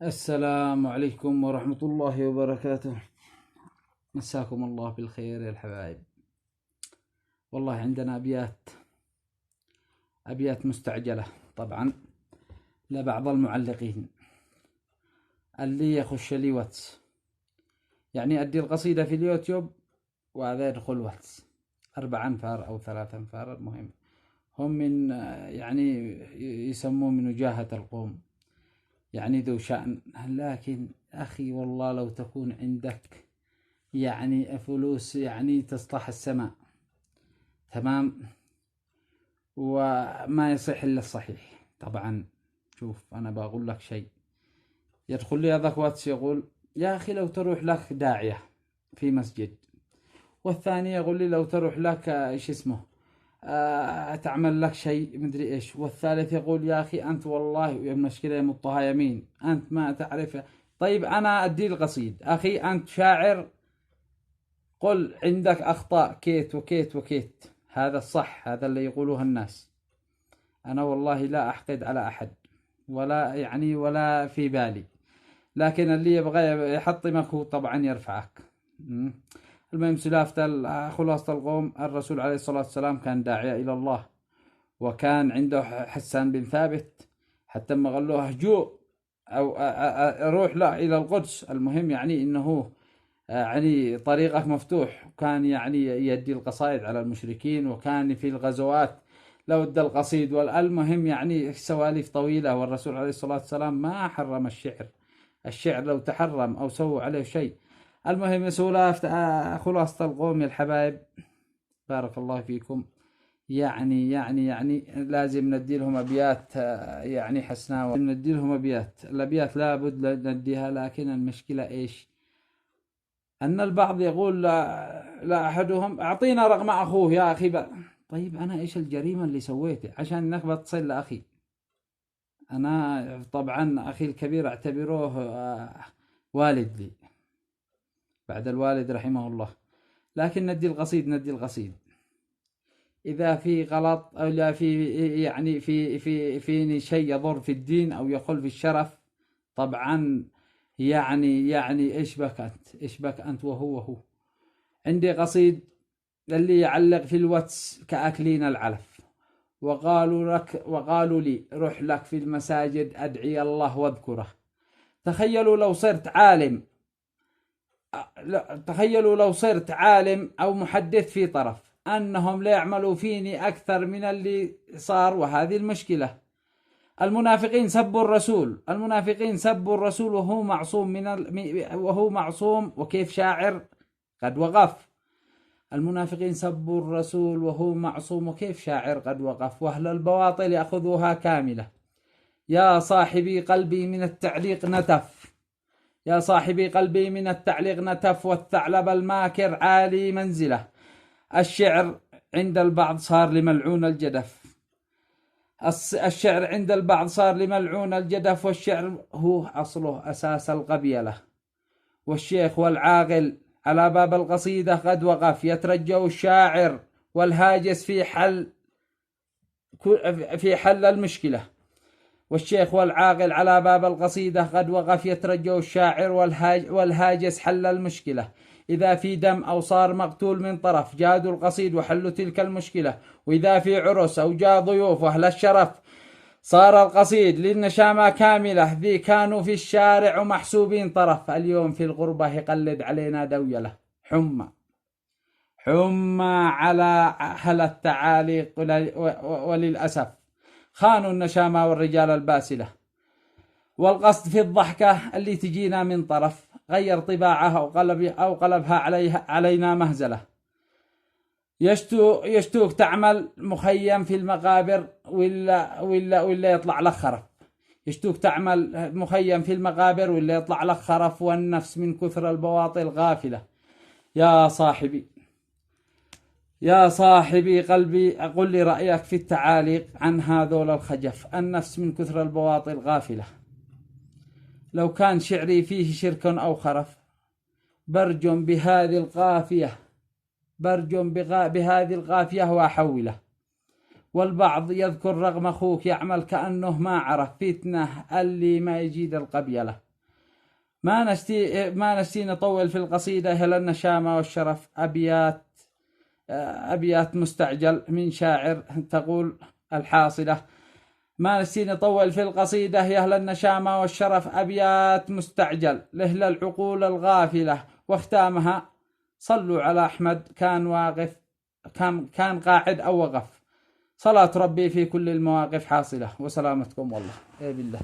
السلام عليكم ورحمة الله وبركاته. مساكم الله بالخير يا الحبايب. والله عندنا أبيات مستعجلة طبعا لبعض المعلقين اللي يخش لي واتس، يعني أدي القصيدة في اليوتيوب وهذا يدخل واتس 4 أنفار أو 3 أنفار، المهم هم من يعني يسمون من وجاهة القوم، يعني ذو شأن. لكن أخي والله لو تكون عندك يعني فلوس يعني تسطح السماء، تمام، وما يصح إلا الصحيح. طبعا شوف أنا بقول لك شيء، يدخل لي هذاك واتس يقول يا أخي لو تروح لك داعية في مسجد، والثاني يقول لي لو تروح لك إيش اسمه تعمل لك شيء مدري إيش، والثالث يقول يا أخي أنت والله المشكلة يمطها يمين أنت ما تعرف. طيب أنا أدي القصيد أخي أنت شاعر، قل عندك أخطاء كيت وكيت وكيت، هذا الصح، هذا اللي يقولوه الناس. أنا والله لا أحقد على أحد ولا يعني ولا في بالي، لكن اللي يبغى يحطمك هو طبعا يرفعك. المهم خلاصة القوم، الرسول عليه الصلاة والسلام كان داعية إلى الله، وكان عنده حسان بن ثابت حتى ما قال له هجوء أو روح له إلى القدس، المهم يعني إنه يعني طريقه مفتوح، وكان يعني يدي القصائد على المشركين، وكان في الغزوات لو ادى القصيد. والمهم يعني سواليف طويلة، والرسول عليه الصلاة والسلام ما حرم الشعر لو تحرم أو سووا عليه شيء. المهم خلاصة القوم يا الحبايب، بارك الله فيكم. يعني لازم ندي لهم أبيات يعني حسناوة، ندي لهم الأبيات لابد نديها، لكن المشكلة إيش؟ أن البعض يقول لا أحدهم أعطينا رقم أخوه يا أخي طيب أنا إيش الجريمة اللي سويته عشان إنك بتصل لأخي؟ أنا طبعا أخي الكبير أعتبروه والد لي بعد الوالد رحمه الله، لكن ندي القصيد إذا في غلط أو لا في يعني فيني شيء يضر في الدين أو يخل في الشرف، طبعا يعني إيش بك أنت وهو. عندي قصيد اللي يعلق في الواتس كأكلين العلف، وقالوا لي روح لك في المساجد أدعي الله واذكره. تخيلوا لو صرت عالم أو محدث في طرف أنهم لا يعملوا فيني أكثر من اللي صار، وهذه المشكلة. المنافقين سبوا الرسول وهو معصوم وكيف شاعر قد وقف. المنافقين سبوا الرسول وهو معصوم وكيف شاعر قد وقف، وأهل البواطل يأخذوها كاملة. يا صاحبي قلبي من التعليق نتف، والثعلب الماكر عالي منزله. الشعر عند البعض صار لملعون الجدف، والشعر هو أصله أساس القبيلة. والشيخ والعاقل على باب القصيدة قد وقف، يترجى الشاعر والهاجس في حل المشكلة. والشيخ والعاقل على باب القصيدة قد وقف، يترجى الشاعر والهاجس حل المشكلة. إذا في دم أو صار مقتول من طرف جادوا القصيد وحلوا تلك المشكلة، وإذا في عرس أو جاء ضيوف أهل الشرف صار القصيد للنشامة كاملة. ذي كانوا في الشارع ومحسوبين طرف، اليوم في الغربة يقلد علينا دويلة. حمى على أهل التعاليق، وللأسف خانوا النشامة والرجال الباسلة. والقصد في الضحكة اللي تجينا من طرف غير طباعها أو قلبها علينا مهزلة. يشتوك تعمل مخيم في المقابر ولا يطلع لك خرف. يشتوك تعمل مخيم في المقابر ولا يطلع لك خرف، والنفس من كثر البواطل غافلة. يا صاحبي قلبي أقول لي رأيك في التعاليق عن هذول الخجف. النفس من كثر البواطل غافلة. لو كان شعري فيه شرك أو خرف برجم بهذه القافية وأحوله. والبعض يذكر رغم أخوك يعمل كأنه ما عرف فتنة اللي ما يجيد القبيلة. ما نشتي نطول في القصيدة، هي النشامة والشرف. أبيات مستعجل من شاعر تقول الحاصلة: ما نشتي نطول في القصيدة يا أهل النشامة والشرف، أبيات مستعجل لأهل العقول الغافلة. واختامها: صلوا على أحمد كان واقف، كان قاعد أو وقف، صلاة ربي في كل المواقف حاصلة. وسلامتكم والله. بالله.